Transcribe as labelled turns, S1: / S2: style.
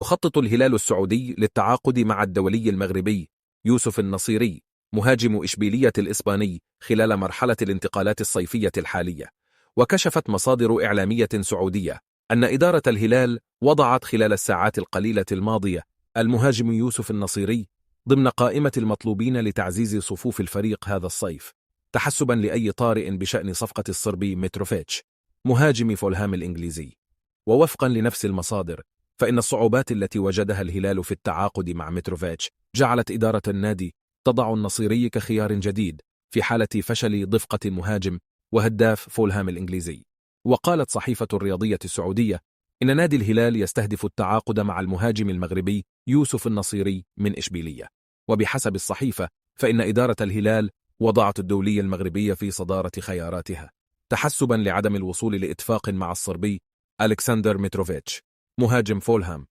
S1: يخطط الهلال السعودي للتعاقد مع الدولي المغربي يوسف النصيري مهاجم إشبيلية الإسباني خلال مرحلة الانتقالات الصيفية الحالية. وكشفت مصادر إعلامية سعودية أن إدارة الهلال وضعت خلال الساعات القليلة الماضية المهاجم يوسف النصيري ضمن قائمة المطلوبين لتعزيز صفوف الفريق هذا الصيف، تحسبا لأي طارئ بشأن صفقة الصربي متروفيتش مهاجم فولهام الإنجليزي. ووفقا لنفس المصادر، فإن الصعوبات التي وجدها الهلال في التعاقد مع متروفيتش جعلت إدارة النادي تضع النصيري كخيار جديد في حالة فشل ضفقة المهاجم وهداف فولهام الإنجليزي. وقالت صحيفة الرياضية السعودية إن نادي الهلال يستهدف التعاقد مع المهاجم المغربي يوسف النصيري من إشبيلية. وبحسب الصحيفة، فإن إدارة الهلال وضعت الدولي المغربي في صدارة خياراتها، تحسبا لعدم الوصول لاتفاق مع الصربي ألكسندر متروفيتش مهاجم فولهام